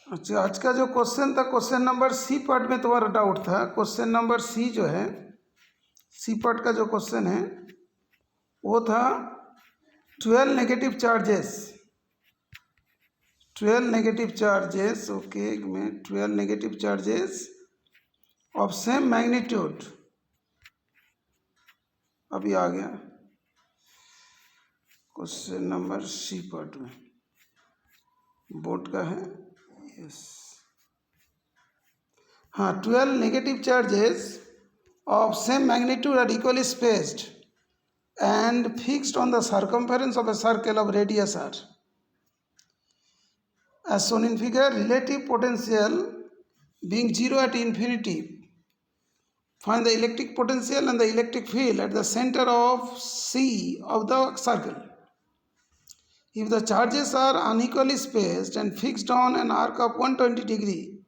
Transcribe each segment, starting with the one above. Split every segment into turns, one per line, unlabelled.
अच्छा, आज का जो क्वेश्चन था, क्वेश्चन नंबर सी पार्ट में तुम्हारा डाउट था। क्वेश्चन नंबर सी जो है, सी पार्ट का जो क्वेश्चन है वो था 12 negative charges. 12 negative charges, okay, में 12 negative charges of same magnitude. अभी आ गया क्वेश्चन नंबर सी पार्ट में, बोर्ड का है, यस। हाँ, 12 negative charges of same magnitude are equally spaced and fixed on the circumference of a circle of radius r. As shown in figure, relative potential being 0 at infinity, find the electric potential and the electric field at the center of C of the circle. If the charges are unequally spaced and fixed on an arc of 120 degree,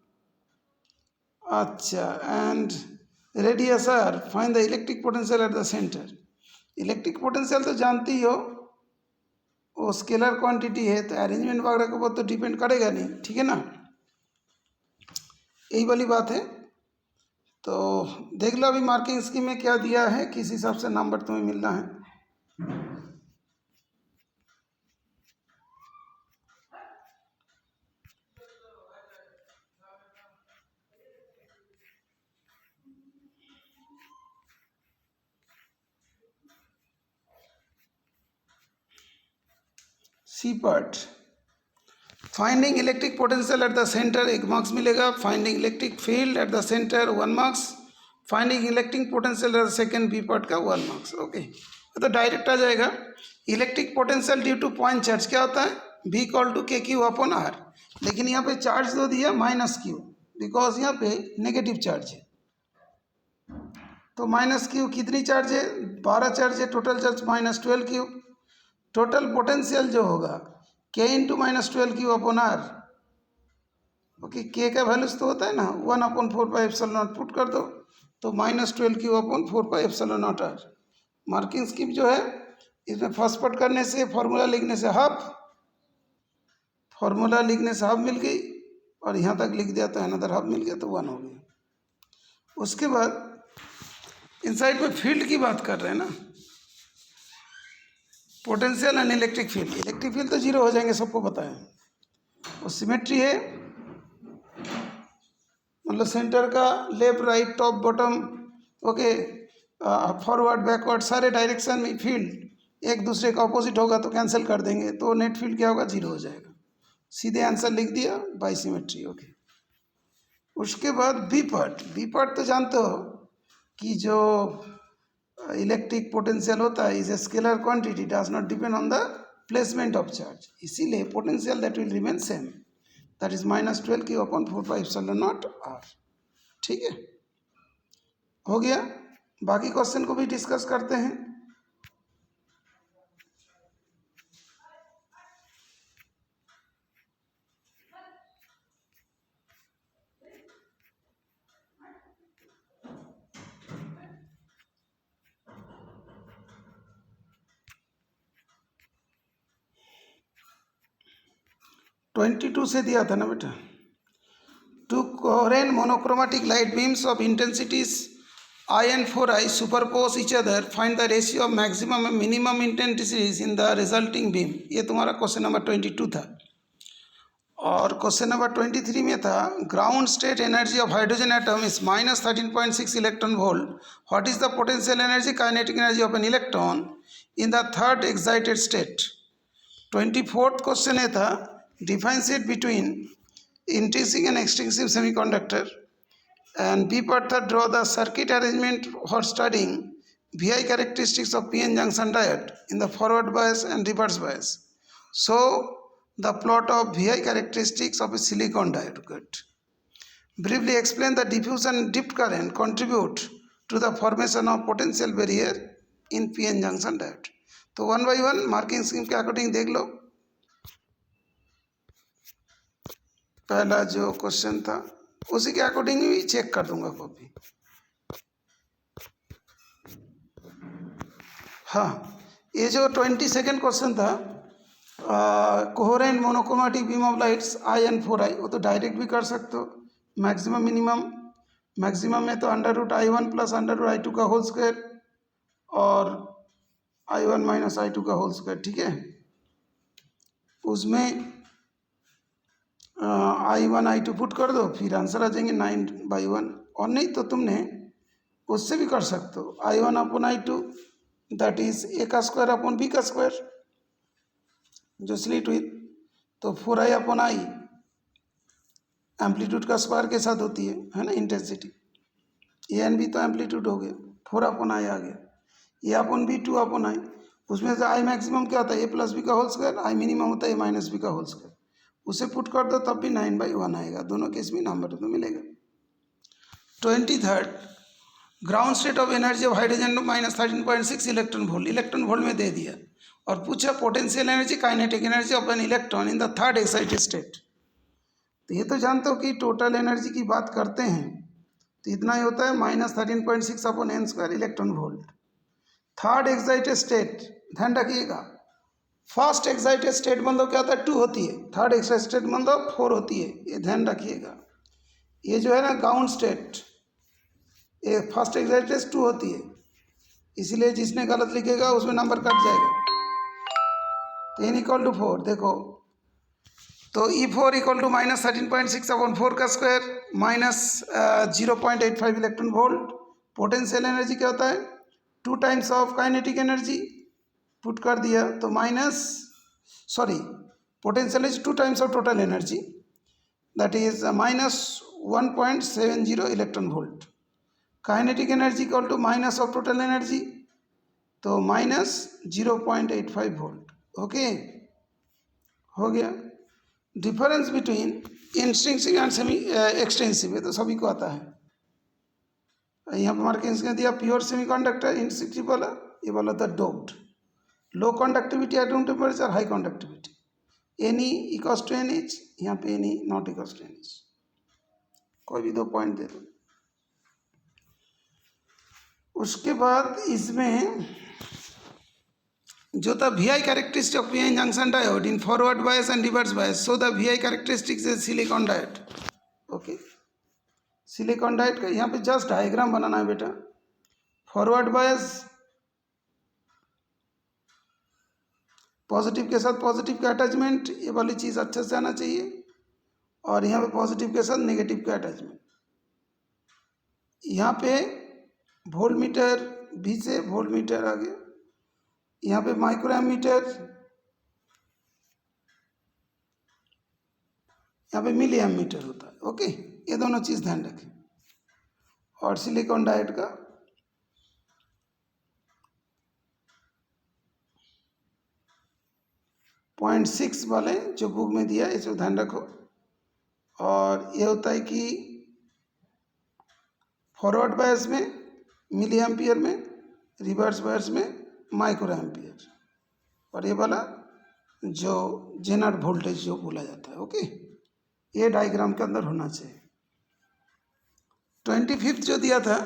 and radius R, find the electric potential at the centre. Electric potential तो जानती ही हो, वो scalar quantity है, तो arrangement वगैरह के ऊपर तो डिपेंड करेगा नहीं, ठीक है ना, यही वाली बात है। तो देख लो अभी मार्किंग स्कीम में क्या दिया है, किस हिसाब से नंबर तुम्हें मिलना है। C part, finding electric potential at the centre 1 marks मिलेगा, finding electric field at the centre 1 marks, finding electric potential at the second B part का 1 मार्क्स। ओके, तो डायरेक्ट आ जाएगा। Electric potential due to point charge क्या होता है, V equal to K Q upon R, लेकिन यहाँ पे चार्ज दो दिया माइनस क्यू, बिकॉज यहाँ पे नेगेटिव चार्ज है, तो माइनस क्यू। कितनी चार्ज है, 12 चार्ज है, total charge minus 12 Q. Total potential जो होगा K into minus 12 Q upon R. Okay, K का वैल्यूज तो होता है ना 1/4πε0 पुट कर दो, तो minus 12 Q upon 4πε0 R. Marking scheme जो है, इसमें फर्स्ट पार्ट करने से फॉर्मूला लिखने से हाफ, फॉर्मूला लिखने से हाफ मिल गई, और यहाँ तक लिख दिया तो अनदर हाफ मिल गया, तो 1 हो गया। उसके बाद इनसाइड पे फील्ड की बात कर रहे हैं ना, potential and electric field. Electric field तो 0 हो जाएंगे, सबको पता है, वो सिमेट्री है, मतलब सेंटर का left right top bottom, okay, forward backward सारे डायरेक्शन में फील्ड एक दूसरे का अपोजिट होगा तो कैंसिल कर देंगे, तो नेट फील्ड क्या होगा, 0 हो जाएगा। सीधे आंसर लिख दिया, बाई सिमेट्री। ओके, उसके बाद बी पार्ट। बी पार्ट तो जानते हो कि जो इलेक्ट्रिक पोटेंशियल होता है is a scalar quantity, does not depend on the placement of charge, इसीलिए potential that will remain same, that is minus 12 Q upon 4πε0 R. ठीक है, हो गया। बाकी क्वेश्चन को भी डिस्कस करते हैं। ट्वेंटी 22 से दिया था ना बेटा, to coherent monochromatic light beams of intensities I and 4I superpose each other, find the ratio of maximum and minimum intensities in the resulting beam। ये तुम्हारा क्वेश्चन नंबर 22 था। और क्वेश्चन नंबर 23 में था, ground state energy of hydrogen atom is minus 13.6 electron volt, what is the potential energy kinetic energy of an electron in the third excited state. 24th question ये था, differentiate between intrinsic and extrinsic semiconductor. And B part था, draw the circuit arrangement for studying VI characteristics of PN junction diode in the forward bias and reverse bias. So the plot of VI characteristics of a silicon diode. Good. Briefly explain the diffusion drift current contribute to the formation of potential barrier in PN junction diode. तो 1 by 1 marking scheme के according देख लो। पहला जो question था उसी के according भी check कर दूंगा कॉपी। हाँ, ये जो 22nd क्वेश्चन था, coherent monochromatic beam of lights IN4I, वो तो डायरेक्ट भी कर सकते हो। मैक्सिमम मिनिमम, मैक्सिमम में तो √I1 प्लस √I2 का होल स्क्वायर और I1 माइनस I2 का होल स्क्वायर, ठीक है। उसमें I1 I2 पुट कर दो, फिर आंसर आ जाएंगे 9/1। और नहीं तो तुमने उससे भी कर सकते हो, I1 upon I2 that is A का स्क्वायर अपॉन B का स्क्वायर, जो स्लिट हुई, तो 4I अपॉन I एम्पलीट्यूड का स्क्वायर के साथ होती है ना इंटेंसिटी। A एंड B तो एम्पलीट्यूड हो गया, 4 अपॉन I आ गया। A upon B 2 upon I, उसमें से I मैक्सिमम क्या होता है A प्लस बी का होल स्क्वायर, I मिनिमम होता है A माइनस बी का होल स्क्वायर, उसे पुट कर दो तब भी 9/1 आएगा। दोनों केस में नंबर तो मिलेगा। 23rd, ground state of energy of hydrogen -13.6 electron volt, electron volt में दे दिया और पूछा potential energy kinetic energy of an electron in the third excited state. तो ये तो जानते हो कि टोटल एनर्जी की बात करते हैं तो इतना ही होता है -13.6 upon n square electron volt. Third excited state, ध्यान रखिएगा, फर्स्ट एक्साइटेड स्टेट मतलब क्या होता है 2 होती है, थर्ड एक्साइटेड स्टेट मतलब 4 होती है, ये ध्यान रखिएगा। ये जो है ना ग्राउंड स्टेट, ये फर्स्ट एक्साइटेड 2 होती है, इसीलिए जिसने गलत लिखेगा उसमें नंबर कट जाएगा। तो n = 4, देखो तो E4 = -13.6 अपॉन 4 का square -0.85 electron volt. Potential energy क्या होता है 2 times of kinetic energy, put कर दिया तो potential is 2 times of total energy that is -1.70 electron volt. Kinetic energy equal to minus of total energy, तो -0.85 वोल्ट। ओके, हो गया। Difference between intrinsic and semi extensive, ये तो सभी को आता है। यहाँ पर मार्किंग्स ने दिया प्योर सेमीकंडक्टर इंट्रिंसिक वाला, ये वाला था doped. Low conductivity at room temperature, high conductivity, NE = NH, यहाँ पे NE ≠ NH, कोई भी 2 पॉइंट दे दो। उसके बाद इसमें जो था VI characteristic of PN junction diode in forward bias and reverse bias, so the VI characteristics is silicon diode. Okay, silicon diode का यहाँ पे जस्ट डायग्राम बनाना है बेटा। फॉरवर्ड बायस पॉजिटिव के साथ पॉजिटिव का अटैचमेंट, ये वाली चीज़ अच्छे से आना चाहिए, और यहाँ पे पॉजिटिव के साथ नेगेटिव का अटैचमेंट। यहाँ पे वोल्ट मीटर, B से वोल्ट मीटर आ गया, यहाँ पे माइक्रो एमीटर, यहाँ पे मिली एमीटर होता है। ओके, ये दोनों चीज़ ध्यान रखें। और सिलिकॉन डायोड का 0.6 वाले जो बुक में दिया है इसे ध्यान रखो। और ये होता है कि फॉरवर्ड बायस में मिली एम्पियर में, रिवर्स बायस में माइक्रो एम्पियर, और ये वाला जो जेनर वोल्टेज जो बोला जाता है। ओके, ये डायग्राम के अंदर होना चाहिए। 25th जो दिया था,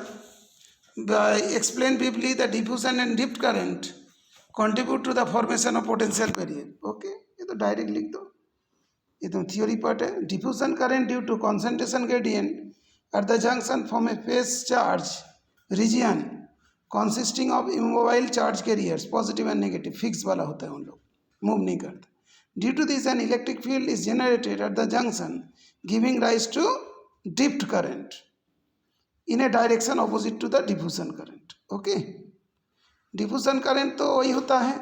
explain briefly the diffusion and drift current contribute to the formation of potential barrier. Okay, ये तो डायरेक्ट लिख दो, ये तो थियोरी पार्ट है। Diffusion current due to concentration gradient at the junction from a face charge region consisting of immobile charge carriers, positive and negative, fix वाला होता है, उन लोग मूव नहीं करते। Due to this an electric field is generated at the junction giving rise to drift current in a direction opposite to the diffusion current. Okay, diffusion current तो वही होता है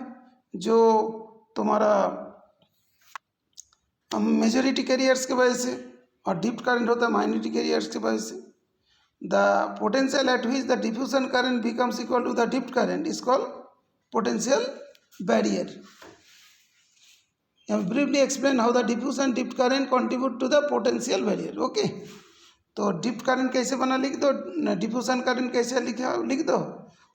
जो तुम्हारा मेजॉरिटी कैरियर्स के वजह से, और ड्रिफ्ट करंट होता है माइनॉरिटी कैरियर्स की वजह से। The potential at which the diffusion current becomes equal to the drift current is called potential barrier. I have briefly explained how the diffusion drift current contribute to the potential barrier. Okay, तो drift current कैसे बना लिख दो, diffusion current कैसे लिखा लिख दो,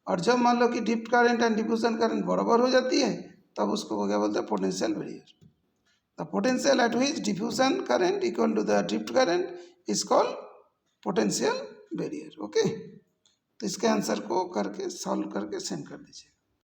और जब मान लो कि drift current and diffusion current बराबर हो जाती है तब उसको क्या बोलते हैं potential barrier. The potential at which diffusion current equal to the drift current is called potential barrier. Okay, तो इसके आंसर को करके सॉल्व करके सेंड कर दीजिए।